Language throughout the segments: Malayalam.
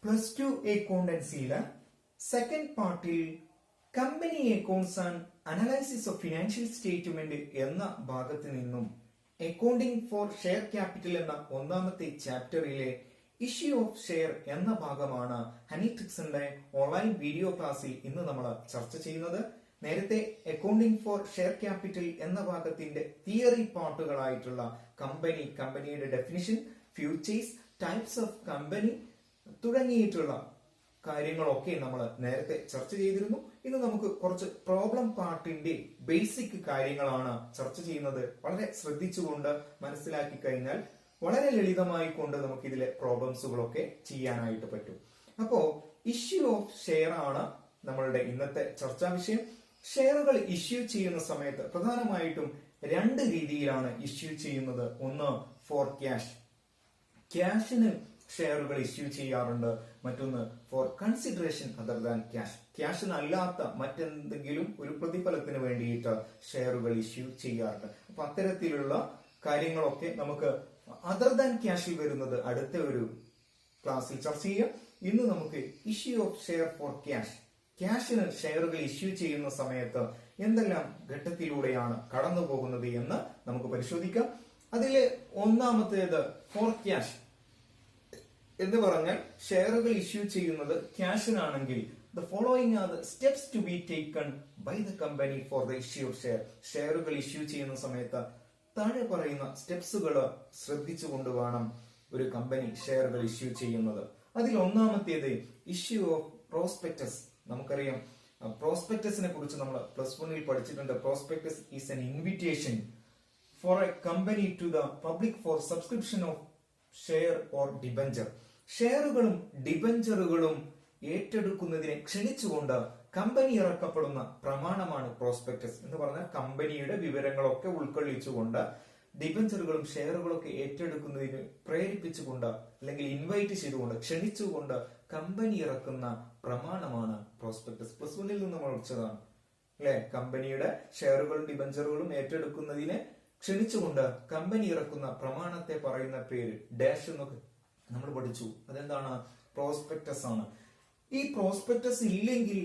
പ്ലസ് ടു അക്കൗണ്ടൻസിയിലെ സെക്കൻഡ് പാർട്ടിൽ company accounts and analysis of financial statement എന്ന ഭാഗത്ത് നിന്നും അക്കൗണ്ടിംഗ് ഫോർ ഷെയർ ക്യാപിറ്റൽ എന്ന ഒന്നാമത്തെ ചാപ്റ്ററിലെ ഇഷ്യൂ ഓഫ് ഷെയർ എന്ന ഭാഗമാണ് ഹണിട്രിക്സിന്റെ ഓൺലൈൻ വീഡിയോ ക്ലാസ്സിൽ ഇന്ന് നമ്മൾ ചർച്ച ചെയ്യുന്നത്. നേരത്തെ അക്കൗണ്ടിംഗ് ഫോർ ഷെയർ ക്യാപിറ്റൽ എന്ന ഭാഗത്തിന്റെ തിയറി പാർട്ടുകളായിട്ടുള്ള കമ്പനിയുടെ definition, futures, types of company തുടങ്ങിയിട്ടുള്ള കാര്യങ്ങളൊക്കെ നമ്മൾ നേരത്തെ ചർച്ച ചെയ്തിരുന്നു. ഇന്ന് നമുക്ക് കുറച്ച് പ്രോബ്ലം പാർട്ടിന്റെ ബേസിക് കാര്യങ്ങളാണ് ചർച്ച ചെയ്യുന്നത്. വളരെ ശ്രദ്ധിച്ചുകൊണ്ട് മനസ്സിലാക്കി കഴിഞ്ഞാൽ വളരെ ലളിതമായി കൊണ്ട് നമുക്ക് ഇതിലെ പ്രോബ്ലംസുകളൊക്കെ ചെയ്യാനായിട്ട് പറ്റും. അപ്പോ ഇഷ്യൂ ഓഫ് ഷെയർ ആണ് നമ്മളുടെ ഇന്നത്തെ ചർച്ചാ വിഷയം. ഷെയറുകൾ ഇഷ്യൂ ചെയ്യുന്ന സമയത്ത് പ്രധാനമായിട്ടും രണ്ട് രീതിയിലാണ് ഇഷ്യൂ ചെയ്യുന്നത്. ഒന്ന് ഫോർ ക്യാഷ്, ക്യാഷിന് ഷെയറുകൾ ഇഷ്യൂ ചെയ്യാറുണ്ട്. മറ്റൊന്ന് for consideration other than cash, ക്യാഷിനല്ലാത്ത മറ്റെന്തെങ്കിലും ഒരു പ്രതിഫലത്തിന് വേണ്ടിയിട്ട് ഷെയറുകൾ ഇഷ്യൂ ചെയ്യാറുണ്ട്. അപ്പൊ അത്തരത്തിലുള്ള കാര്യങ്ങളൊക്കെ നമുക്ക് അതർ ദാൻ ക്യാഷിൽ വരുന്നത് അടുത്ത ഒരു ക്ലാസ്സിൽ ചർച്ച ചെയ്യാം. ഇന്ന് നമുക്ക് issue of share for cash, ക്യാഷിന് ഷെയറുകൾ ഇഷ്യൂ ചെയ്യുന്ന സമയത്ത് എന്തെല്ലാം ഘട്ടത്തിലൂടെയാണ് കടന്നു പോകുന്നത് എന്ന് നമുക്ക് പരിശോധിക്കാം. അതില് ഒന്നാമത്തേത് ഫോർ ക്യാഷ് എന്ന് പറഞ്ഞാൽ ഷെയറുകൾ ഇഷ്യൂ ചെയ്യുന്നത് ക്യാഷിനാണെങ്കിൽ the following are the steps to be taken by the company for the issue of share. ഷെയറുകൾ ഇഷ്യൂ ചെയ്യുന്ന സമയത്ത് താഴെ പറയുന്ന സ്റ്റെപ്സുകൾ ശ്രദ്ധിച്ചുകൊണ്ട് വേണം ഒരു കമ്പനി ഷെയറുകൾ ഇഷ്യൂ ചെയ്യുന്നത്. അതിൽ ഒന്നാമത്തേത് ഇഷ്യൂ ഓഫ് പ്രോസ്പെക്ടസ്. നമുക്കറിയാം പ്രോസ്പെക്ടസിനെ കുറിച്ച് നമ്മൾ പ്ലസ് വണ്ണിൽ പഠിച്ചിട്ടുണ്ട്. Prospectus is an invitation for a company to the public for subscription of share or debenture. ഷെയറുകളും ഡിബഞ്ചറുകളും ഏറ്റെടുക്കുന്നതിനെ ക്ഷണിച്ചുകൊണ്ട് കമ്പനി ഇറക്കപ്പെടുന്ന പ്രമാണമാണ് പ്രോസ്പെക്ടസ് എന്ന് പറഞ്ഞാൽ കമ്പനിയുടെ വിവരങ്ങളൊക്കെ ഉൾക്കൊള്ളിച്ചുകൊണ്ട് ഡിബഞ്ചറുകളും ഷെയറുകളൊക്കെ ഏറ്റെടുക്കുന്നതിന് പ്രേരിപ്പിച്ചുകൊണ്ട് അല്ലെങ്കിൽ ഇൻവൈറ്റ് ചെയ്തുകൊണ്ട് ക്ഷണിച്ചുകൊണ്ട് കമ്പനി ഇറക്കുന്ന പ്രമാണമാണ് പ്രോസ്പെക്ടസ്. പ്ലസ് വണ്ണിൽ നിന്ന് നമ്മൾ പഠിച്ചതാണ് അല്ലെ. കമ്പനിയുടെ ഷെയറുകളും ഡിബഞ്ചറുകളും ഏറ്റെടുക്കുന്നതിനെ ക്ഷണിച്ചുകൊണ്ട് കമ്പനി ഇറക്കുന്ന പ്രമാണത്തെ പറയുന്ന പേര് ഡാഷ് എന്നൊക്കെ നമ്മൾ പഠിച്ചു. അതെന്താണ്? പ്രോസ്പെക്ടസ് ആണ്. ഈ പ്രോസ്പെക്ടസ് ഇല്ലെങ്കിൽ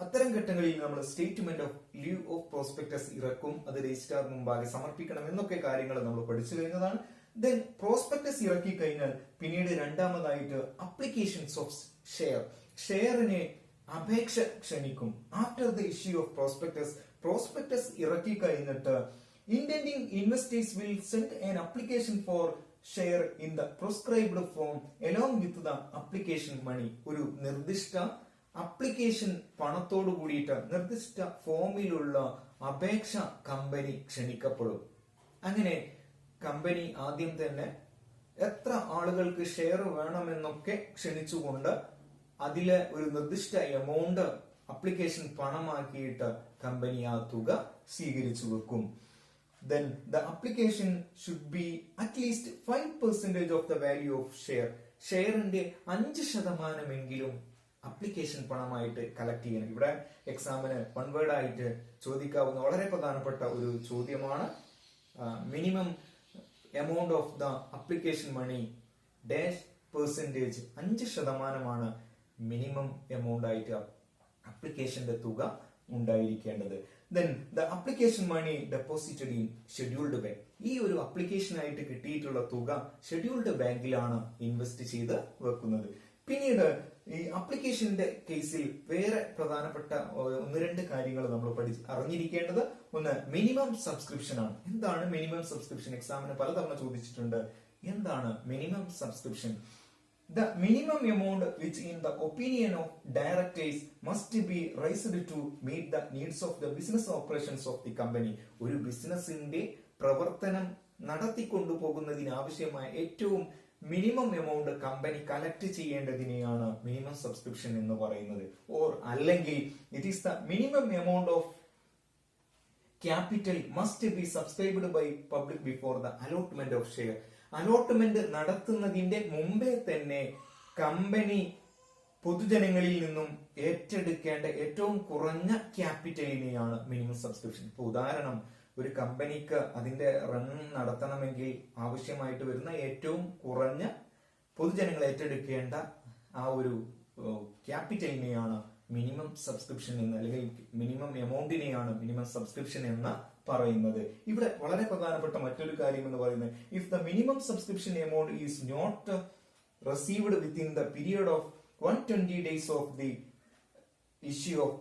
അത്തരം ഘട്ടങ്ങളിൽ നമ്മൾ statement of leave of prospectus ഇറക്കും. അത് രജിസ്ട്രാർ മുമ്പാകെ സമർപ്പിക്കണം എന്നൊക്കെ കാര്യങ്ങൾ നമ്മൾ പഠിച്ചു കഴിഞ്ഞതാണ്. ദെൻ പ്രോസ്പെക്ടസ് ഇറക്കി കഴിഞ്ഞാൽ പിന്നീട് രണ്ടാമതായിട്ട് അപ്ലിക്കേഷൻസ് ഓഫ് ഷെയർ, ഷെയറിനെ അപേക്ഷ ക്ഷണിക്കും. After the issue of prospectus, prospectus ഇറക്കി കഴിഞ്ഞിട്ട് intending investors will send an application for share in the prescribed form along with the application money. ഒരു നിർദ്ദിഷ്ട അപ്ലിക്കേഷൻ പണത്തോട് കൂടിയിട്ട് നിർദ്ദിഷ്ട ഫോമിലുള്ള അപേക്ഷ കമ്പനി ക്ഷണിക്കപ്പെടും. അങ്ങനെ കമ്പനി ആദ്യം തന്നെ എത്ര ആളുകൾക്ക് ഷെയർ വേണമെന്നൊക്കെ ക്ഷണിച്ചുകൊണ്ട് അതിലെ ഒരു നിർദ്ദിഷ്ട എമൗണ്ട് അപ്ലിക്കേഷൻ പണമാക്കിയിട്ട് കമ്പനി ആ തുക സ്വീകരിച്ചു വെക്കും. Then the application should be at least 5% of the value of share. ഷെയറിന്റെ 5% അപ്ലിക്കേഷൻ പണമായിട്ട് കളക്ട് ചെയ്യണം. ഇവിടെ എക്സാമിന് വൺ വേർഡ് ആയിട്ട് ചോദിക്കാവുന്ന വളരെ പ്രധാനപ്പെട്ട ഒരു ചോദ്യമാണ്. Minimum amount of the application money dash percentage, 5% minimum amount ആയിട്ട് അപ്ലിക്കേഷന്റെ തുക ഉണ്ടായിരിക്കേണ്ടത്. Then the application money deposited in scheduled bank. ഈ ഒരു അപ്ലിക്കേഷൻ ആയിട്ട് കിട്ടിയിട്ടുള്ള തുക ഷെഡ്യൂൾഡ് ബാങ്കിലാണ് ഇൻവെസ്റ്റ് ചെയ്ത് വെക്കുന്നത്. പിന്നീട് ഈ അപ്ലിക്കേഷന്റെ കേസിൽ വേറെ പ്രധാനപ്പെട്ട ഒന്ന് രണ്ട് കാര്യങ്ങൾ നമ്മൾ അറിഞ്ഞിരിക്കേണ്ടത്. ഒന്ന് മിനിമം സബ്സ്ക്രിപ്ഷൻ ആണ്. എന്താണ് മിനിമം സബ്സ്ക്രിപ്ഷൻ? എക്സാമിന് പലതവണ ചോദിച്ചിട്ടുണ്ട്. എന്താണ് minimum subscription? The minimum amount which in the opinion of directors must be raised to meet the needs of the business operations of the company. ഒരു ബിസിനസിന്റെ പ്രവർത്തനം നടത്തിക്കൊണ്ടുപോകുന്നതിന് ആവശ്യമായ ഏറ്റവും മിനിമം എമൗണ്ട് കമ്പനി കളക്ട് ചെയ്യേണ്ടതിനെയാണ് മിനിമം സബ്സ്ക്രിപ്ഷൻ എന്ന് പറയുന്നത്. ഓർ അല്ലെങ്കിൽ it is the minimum amount of capital must be subscribed by public before the allotment of share. Allotment നടത്തുന്നതിന്റെ മുമ്പേ തന്നെ കമ്പനി പൊതുജനങ്ങളിൽ നിന്നും ഏറ്റെടുക്കേണ്ട ഏറ്റവും കുറഞ്ഞ ക്യാപിറ്റലിനെയാണ് മിനിമം സബ്സ്ക്രിപ്ഷൻ. ഇപ്പൊ ഉദാഹരണം, ഒരു കമ്പനിക്ക് അതിന്റെ റൺ നടത്തണമെങ്കിൽ ആവശ്യമായിട്ട് വരുന്ന ഏറ്റവും കുറഞ്ഞ പൊതുജനങ്ങൾ ഏറ്റെടുക്കേണ്ട ആ ഒരു ക്യാപിറ്റലിനെയാണ് മിനിമം സബ്സ്ക്രിപ്ഷൻ എന്ന്, അല്ലെങ്കിൽ മിനിമം എമൗണ്ടിനെയാണ് മിനിമം സബ്സ്ക്രിപ്ഷൻ എന്ന് പറയുന്നത്. ഇവിടെ വളരെ പ്രധാനപ്പെട്ട മറ്റൊരു കാര്യം എന്ന് പറയുന്നത്, if the minimum subscription amount is not received within the period of 120 days of the issue of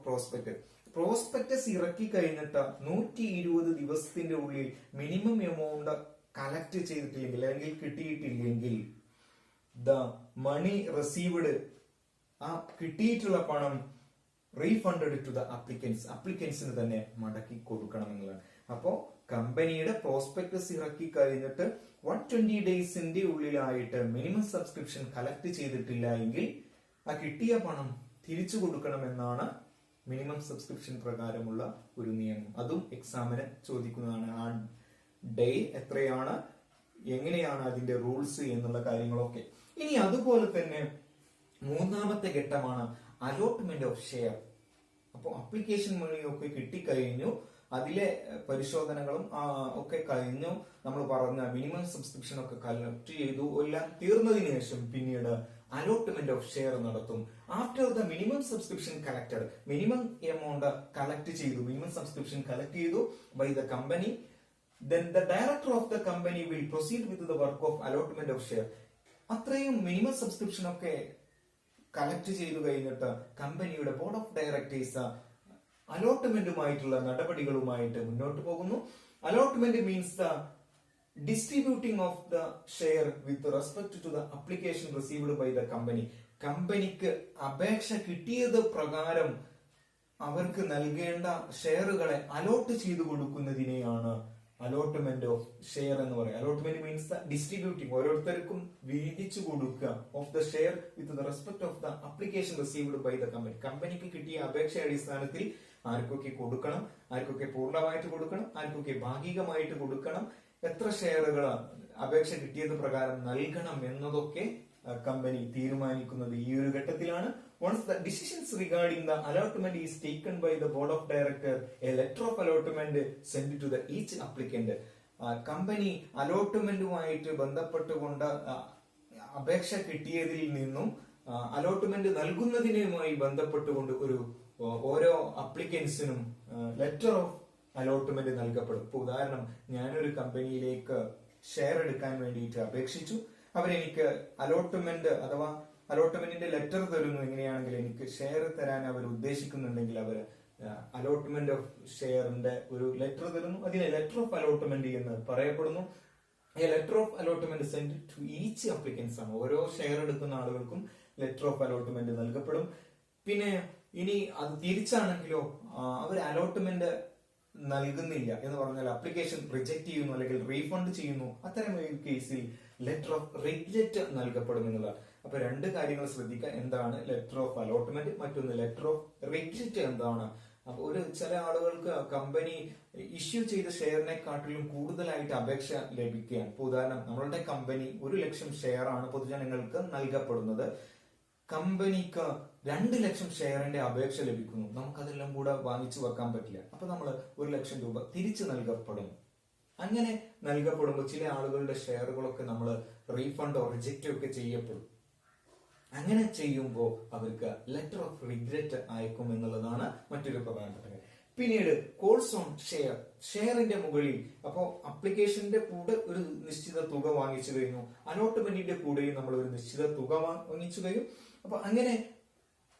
prospectus ഇറക്കി കഴിഞ്ഞിട്ട് 120 ദിവസത്തിന്റെ ഉള്ളിൽ മിനിമം എമൗണ്ട് കളക്ട് ചെയ്തിട്ടില്ലെങ്കിൽ അല്ലെങ്കിൽ കിട്ടിയിട്ടില്ലെങ്കിൽ ദ മണി റിസീവ്ഡ്, ആ കിട്ടിയിട്ടുള്ള പണം റീഫണ്ടഡ് ടു ദ അപ്ലിക്കൻസിന് തന്നെ മടക്കി കൊടുക്കണം എന്നുള്ളതാണ്. അപ്പോ കമ്പനിയുടെ പ്രോസ്പെക്ടസ് ഇറക്കി കഴിഞ്ഞിട്ട് 120 ഡേയ്സിന്റെ ഉള്ളിലായിട്ട് മിനിമം സബ്സ്ക്രിപ്ഷൻ കളക്ട് ചെയ്തിട്ടില്ല എങ്കിൽ ആ കിട്ടിയ പണം തിരിച്ചു കൊടുക്കണമെന്നാണ് മിനിമം സബ്സ്ക്രിപ്ഷൻ പ്രകാരമുള്ള ഒരു നിയമം. അതും എക്സാമിന് ചോദിക്കുന്നതാണ്. ആ ഡേ എത്രയാണ്, എങ്ങനെയാണ് അതിന്റെ റൂൾസ് എന്നുള്ള കാര്യങ്ങളൊക്കെ. ഇനി അതുപോലെ തന്നെ മൂന്നാമത്തെ ഘട്ടമാണ് അലോട്ട്മെന്റ് ഓഫ് ഷെയർ. അപ്പോൾ അപ്ലിക്കേഷൻ മണിയൊക്കെ കിട്ടിക്കഴിഞ്ഞു, അതിലെ പരിശോധനകളും ഒക്കെ കഴിഞ്ഞു, നമ്മൾ പറഞ്ഞ മിനിമം സബ്സ്ക്രിപ്ഷൻ ഒക്കെ കളക്ട് ചെയ്തു, എല്ലാം തീർന്നതിന് ശേഷം പിന്നീട് അലോട്ട്മെന്റ് ഓഫ് ഷെയർ നടത്തും. After the minimum subscription collected, minimum amount collect ചെയ്തു, മിനിമം സബ്സ്ക്രിപ്ഷൻ കളക്ട് ചെയ്തു by the company, then the director of the company will proceed with the work of allotment of share. അത്രയും മിനിമം സബ്സ്ക്രിപ്ഷൻ ഒക്കെ കളക്ട് ചെയ്തു കഴിഞ്ഞിട്ട് കമ്പനിയുടെ ബോർഡ് ഓഫ് ഡയറക്ടേഴ്സ് അലോട്ട്മെന്റുമായിട്ടുള്ള നടപടികളുമായിട്ട് മുന്നോട്ട് പോകുന്നു. Allotment means the distributing of the share with respect to the application received by the company. കമ്പനിക്ക് അപേക്ഷ കിട്ടിയത് പ്രകാരം അവർക്ക് നൽകേണ്ട ഷെയറുകളെ അലോട്ട് ചെയ്തു കൊടുക്കുന്നതിനെയാണ് അലോട്ട്മെന്റ് ഓഫ് ഷെയർ എന്ന് പറയുന്നത്. അലോട്ട്മെന്റ് മീൻസ് ദ ഡിസ്ട്രിബ്യൂട്ടിംഗ്, ഓരോരുത്തർക്കും വീതിച്ചു കൊടുക്കുക of the share with the respect of the application received by the company. കമ്പനിക്ക് കിട്ടിയ അപേക്ഷ അടിസ്ഥാനത്തിൽ ആർക്കൊക്കെ കൊടുക്കണം, ആർക്കൊക്കെ പൂർണ്ണമായിട്ട് കൊടുക്കണം, ആർക്കൊക്കെ ഭാഗികമായിട്ട് കൊടുക്കണം, എത്ര ഷെയറുകൾ അപേക്ഷ കിട്ടിയത് പ്രകാരം നൽകണം എന്നതൊക്കെ കമ്പനി തീരുമാനിക്കുന്നത് ഈ ഒരു ഘട്ടത്തിലാണ്. Once the decisions regarding the allotment is taken by the board of director, a letter of allotment sent to the each applicant. Company അലോട്ട്മെന്റുമായിട്ട് ബന്ധപ്പെട്ടുകൊണ്ട് അപേക്ഷ കിട്ടിയതിൽ നിന്നും അലോട്ട്മെന്റ് നൽകുന്നതിനുമായി ബന്ധപ്പെട്ടുകൊണ്ട് ഓരോ അപ്ലിക്കൻസിനും ലെറ്റർ ഓഫ് അലോട്ട്മെന്റ് നൽകപ്പെടും. ഇപ്പൊ ഉദാഹരണം, ഞാനൊരു കമ്പനിയിലേക്ക് ഷെയർ എടുക്കാൻ വേണ്ടിയിട്ട് അപേക്ഷിച്ചു. അവരെനിക്ക് അലോട്ട്മെന്റ് അഥവാ അലോട്ട്മെന്റിന്റെ ലെറ്റർ തരുന്നു. എങ്ങനെയാണെങ്കിൽ എനിക്ക് ഷെയർ തരാൻ അവർ ഉദ്ദേശിക്കുന്നുണ്ടെങ്കിൽ അവർ അലോട്ട്മെന്റ് ഓഫ് ഷെയറിന്റെ ഒരു ലെറ്റർ തരുന്നു. അതിനെ ലെറ്റർ ഓഫ് അലോട്ട്മെന്റ് എന്ന് പറയപ്പെടുന്നു. ഈ letter of allotment send to each applicants ആണ്. ഓരോ ഷെയർ എടുക്കുന്ന ആളുകൾക്കും ലെറ്റർ ഓഫ് അലോട്ട്മെന്റ് നൽകപ്പെടും. പിന്നെ ഇനി അത് തിരിച്ചാണെങ്കിലോ അവർ അലോട്ട്മെന്റ് നൽകുന്നില്ല എന്ന് പറഞ്ഞാൽ അപ്ലിക്കേഷൻ റിജക്ട് ചെയ്യുന്നു അല്ലെങ്കിൽ റീഫണ്ട് ചെയ്യുന്നു, അത്തരം ഒരു കേസിൽ ലെറ്റർ ഓഫ് റിഗ്രറ്റ് നൽകപ്പെടും എന്നുള്ളതാണ്. അപ്പൊ രണ്ട് കാര്യങ്ങൾ ശ്രദ്ധിക്കുക. എന്താണ് ലെറ്റർ ഓഫ് അലോട്ട്മെന്റ്, മറ്റൊന്ന് ലെറ്റർ ഓഫ് റിഗ്രറ്റ് എന്താണ്. അപ്പൊ ചില ആളുകൾക്ക് കമ്പനി ഇഷ്യൂ ചെയ്ത ഷെയറിനെക്കാട്ടിലും കൂടുതലായിട്ട് അപേക്ഷ ലഭിക്കുകയാണ്. ഇപ്പൊ ഉദാഹരണം, നമ്മളുടെ കമ്പനി 1,00,000 ഷെയർ ആണ് പൊതുജനങ്ങൾക്ക് നൽകപ്പെടുന്നത്. കമ്പനിക്ക് 2,00,000 ഷെയറിന്റെ അപേക്ഷ ലഭിക്കുന്നു. നമുക്കതെല്ലാം കൂടെ വാങ്ങിച്ചു വെക്കാൻ പറ്റില്ല. അപ്പൊ നമ്മൾ 1,00,000 രൂപ തിരിച്ചു നൽകപ്പെടും. അങ്ങനെ നൽകപ്പെടുമ്പോൾ ചില ആളുകളുടെ ഷെയറുകളൊക്കെ നമ്മൾ റീഫണ്ടോ റിജക്റ്റോ ഒക്കെ ചെയ്യപ്പെടും. അങ്ങനെ ചെയ്യുമ്പോൾ അവർക്ക് ലെറ്റർ ഓഫ് റിഗ്രറ്റ് അയക്കും എന്നുള്ളതാണ് മറ്റൊരു പ്രധാനപ്പെട്ട കാര്യം. പിന്നീട് കോൾസ് ഓൺ ഷെയറിന്റെ മുകളിൽ, അപ്പോ അപ്ലിക്കേഷന്റെ കൂടെ ഒരു നിശ്ചിത തുക വാങ്ങിച്ചു കഴിഞ്ഞു, അലോട്ട്മെന്റിന്റെ കൂടെയും നമ്മൾ ഒരു നിശ്ചിത തുക വാങ്ങിച്ചു കഴിഞ്ഞു. അപ്പൊ അങ്ങനെ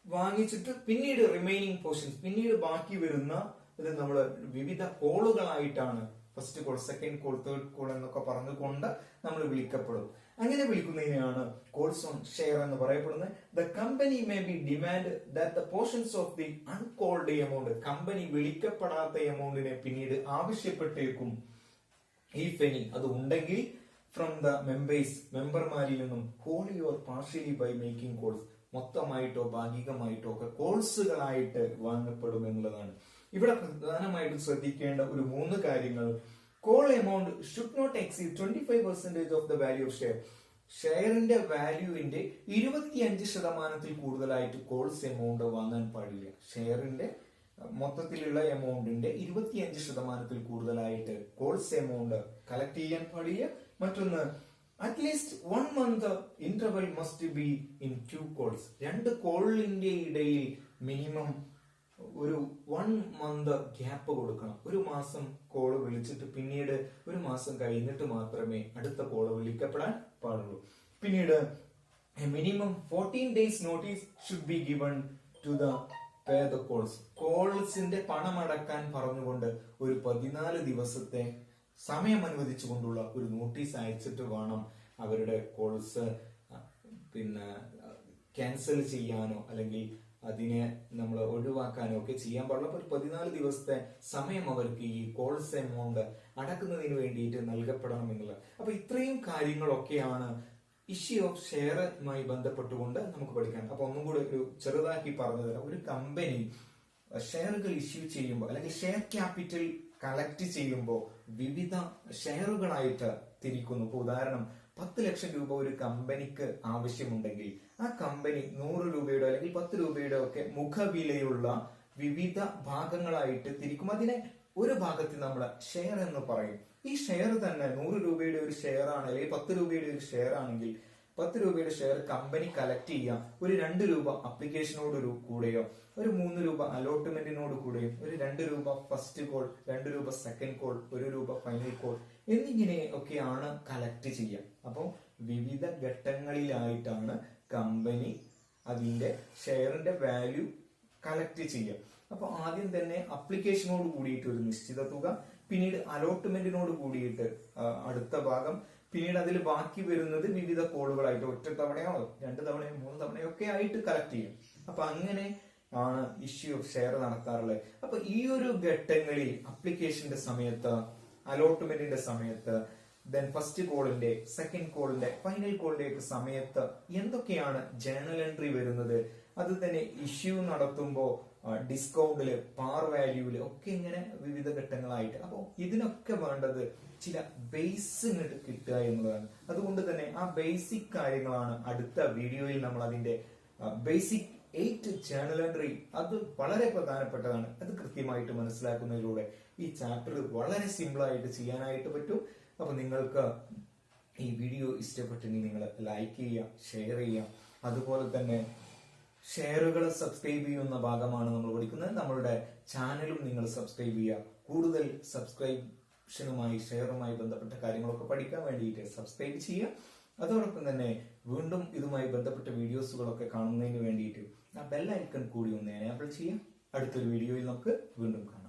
വാങ്ങിച്ചിട്ട് പിന്നീട് റിമൈനിങ് പോർഷൻസ്, പിന്നീട് ബാക്കി വരുന്ന ഇത് നമ്മൾ വിവിധ കോളുകളായിട്ടാണ്, first call, second call, third call എന്നൊക്കെ പറഞ്ഞുകൊണ്ട് നമ്മൾ വിളിക്കപ്പെടും. അങ്ങനെ വിളിക്കുന്നതിനെയാണ് കോൾസ് ഓൺ ഷെയർ എന്ന് പറയപ്പെടുന്നത്. The company may be demand that the portions of the uncalled amount, company വിളിക്കപ്പെടാത്ത എമൗണ്ടിനെ പിന്നീട് ആവശ്യപ്പെട്ടേക്കും. ഇഫ് എനി, അത് ഉണ്ടെങ്കിൽ, ഫ്രം ദ മെമ്പർമാരിൽ നിന്നും wholly or partially by making calls, മൊത്തമായിട്ടോ ഭാഗികമായിട്ടോ ഒക്കെ കോൾസുകളായിട്ട് വാങ്ങപ്പെടും എന്നുള്ളതാണ്. ഇവിടെ പ്രധാനമായിട്ടും ശ്രദ്ധിക്കേണ്ട ഒരു 3 കാര്യങ്ങൾ. Call amount should not exceed 25% of the value of share. ഷെയറിന്റെ വാല്യൂവിന്റെ 25% കൂടുതലായിട്ട് കോൾസ് എമൗണ്ട് വാങ്ങാൻ പാടില്ല. ഷെയറിന്റെ മൊത്തത്തിലുള്ള എമൗണ്ടിന്റെ 25% കൂടുതലായിട്ട് കോൾസ് എമൗണ്ട് കളക്ട് ചെയ്യാൻ പാടില്ല. മറ്റൊന്ന്, at least 1 month interval must be in 2 calls. 2 കോളിന്റെ ഇടയിൽ മിനിമം ഒരു 1 month ഗ്യാപ്പ് കൊടുക്കണം. ഒരു മാസം കോള് വിളിച്ചിട്ട് പിന്നീട് ഒരു മാസം കഴിഞ്ഞിട്ട് മാത്രമേ അടുത്ത കോള് വിളിക്കപ്പെടാൻ പാടുള്ളൂ. പിന്നീട് minimum 14 days notice should be given to the pay the calls. കോൾസിന്റെ പണമടക്കാൻ പറഞ്ഞുകൊണ്ട് ഒരു 14 ദിവസത്തെ സമയം അനുവദിച്ചുകൊണ്ടുള്ള ഒരു നോട്ടീസ് അയച്ചിട്ട് വേണം അവരുടെ കോൾസ് പിന്നെ ക്യാൻസൽ ചെയ്യാനോ അല്ലെങ്കിൽ അതിനെ നമ്മൾ ഒഴിവാക്കാനോ ഒക്കെ ചെയ്യാൻ പാടില്ല. അപ്പൊ ഒരു 14 ദിവസത്തെ സമയം അവർക്ക് ഈ കോൾസ് എമൗണ്ട് അടക്കുന്നതിന് വേണ്ടിയിട്ട് നൽകപ്പെടണം എന്നുള്ളത്. അപ്പൊ ഇത്രയും കാര്യങ്ങളൊക്കെയാണ് ഇഷ്യൂ ഓഫ് ഷെയറുമായി ബന്ധപ്പെട്ടുകൊണ്ട് നമുക്ക് പഠിക്കാൻ. അപ്പൊ ഒന്നും കൂടി ഒരു ചെറുതാക്കി പറഞ്ഞു തരാം. ഒരു കമ്പനി ഷെയറുകൾ ഇഷ്യൂ ചെയ്യുമ്പോൾ അല്ലെങ്കിൽ ഷെയർ ക്യാപിറ്റൽ കളക്ട് ചെയ്യുമ്പോൾ വിവിധ ഷെയറുകളായിട്ട് തിരിക്കുന്നു. ഇപ്പൊ ഉദാഹരണം 10 ലക്ഷം രൂപ ഒരു കമ്പനിക്ക് ആവശ്യമുണ്ടെങ്കിൽ ആ കമ്പനി 100 രൂപയുടെ അല്ലെങ്കിൽ 10 രൂപയുടെ ഒക്കെ മുഖവിലയുള്ള വിവിധ ഭാഗങ്ങളായിട്ട് തിരിക്കും. അതിനെ ഒരു ഭാഗത്ത് നമ്മൾ ഷെയർ എന്ന് പറയും. ഈ ഷെയർ തന്നെ 100 രൂപയുടെ ഒരു ഷെയർ ആണ് അല്ലെങ്കിൽ 10 രൂപയുടെ ഒരു ഷെയർ ആണെങ്കിൽ 10 രൂപയുടെ ഷെയർ കമ്പനി കളക്ട് ചെയ്യാം. ഒരു 2 രൂപ അപ്ലിക്കേഷനോട് കൂടെയോ ഒരു 3 രൂപ അലോട്ട്മെന്റിനോട് കൂടെയും ഒരു 2 രൂപ ഫസ്റ്റ് കോൾ, 2 രൂപ സെക്കൻഡ് കോൾ, 1 രൂപ ഫൈനൽ കോൾ എന്നിങ്ങനെ ഒക്കെയാണ് കളക്ട് ചെയ്യുക. അപ്പോൾ വിവിധ ഘട്ടങ്ങളിലായിട്ടാണ് കമ്പനി അതിന്റെ ഷെയറിന്റെ വാല്യൂ കളക്ട് ചെയ്യുക. അപ്പൊ ആദ്യം തന്നെ അപ്ലിക്കേഷനോട് കൂടിയിട്ട് ഒരു നിശ്ചിത തുക, പിന്നീട് അലോട്ട്മെന്റിനോട് കൂടിയിട്ട് അടുത്ത ഭാഗം, പിന്നീട് അതിൽ ബാക്കി വരുന്നത് വിവിധ കോളുകളായിട്ട് 1 തവണയോ 2 തവണയോ 3 തവണയോ ഒക്കെ ആയിട്ട് കളക്ട് ചെയ്യും. അപ്പൊ അങ്ങനെ ആണ് ഇഷ്യൂ ഓഫ് ഷെയർ നടത്താറുള്ളത്. അപ്പൊ ഈ ഒരു ഘട്ടങ്ങളിൽ അപ്ലിക്കേഷന്റെ സമയത്ത്, അലോട്ട്മെന്റിന്റെ സമയത്ത്, ദെൻ ഫസ്റ്റ് കോളിന്റെ, സെക്കൻഡ് കോളിന്റെ, ഫൈനൽ കോളിന്റെ ഒക്കെ സമയത്ത് എന്തൊക്കെയാണ് ജേണൽ എൻട്രി വരുന്നത്, അത് തന്നെ ഇഷ്യൂ നടത്തുമ്പോൾ ഡിസ്കൗണ്ടില്, പാർ വാല്യൂല് ഒക്കെ ഇങ്ങനെ വിവിധ ഘട്ടങ്ങളായിട്ട്. അപ്പോൾ ഇതിനൊക്കെ വേണ്ടത് ചില ബേസ് ഇങ്ങോട്ട് കിട്ടുക എന്നുള്ളതാണ്. അതുകൊണ്ട് തന്നെ ആ ബേസിക് കാര്യങ്ങളാണ് അടുത്ത വീഡിയോയിൽ നമ്മൾ അതിന്റെ ബേസിക് 8 ജേണൽ എൻട്രി, അത് വളരെ പ്രധാനപ്പെട്ടതാണ്. അത് കൃത്യമായിട്ട് മനസ്സിലാക്കുന്നതിലൂടെ ഈ ചാപ്റ്റർ വളരെ സിമ്പിൾ ആയിട്ട് ചെയ്യാനായിട്ട് പറ്റും. അപ്പൊ നിങ്ങൾക്ക് ഈ വീഡിയോ ഇഷ്ടപ്പെട്ടെങ്കിൽ നിങ്ങൾ ലൈക്ക് ചെയ്യുക, ഷെയർ ചെയ്യുക. അതുപോലെ തന്നെ ഷെയറുകൾ സബ്സ്ക്രൈബ് ചെയ്യുന്ന ഭാഗമാണ് നമ്മൾ പഠിക്കുന്നത്. നമ്മളുടെ ചാനലും നിങ്ങൾ സബ്സ്ക്രൈബ് ചെയ്യുക. കൂടുതൽ സബ്സ്ക്രിപ്ഷനുമായി ഷെയറുമായി ബന്ധപ്പെട്ട കാര്യങ്ങളൊക്കെ പഠിക്കാൻ വേണ്ടിയിട്ട് സബ്സ്ക്രൈബ് ചെയ്യുക. അതോടൊപ്പം തന്നെ വീണ്ടും ഇതുമായി ബന്ധപ്പെട്ട വീഡിയോസുകളൊക്കെ കാണുന്നതിന് വേണ്ടിയിട്ട് ആ ബെൽ ഐക്കൺ കൂടി ഒന്ന് എനേബിൾ ചെയ്യുക. അടുത്തൊരു വീഡിയോയിൽ നമുക്ക് വീണ്ടും കാണാം.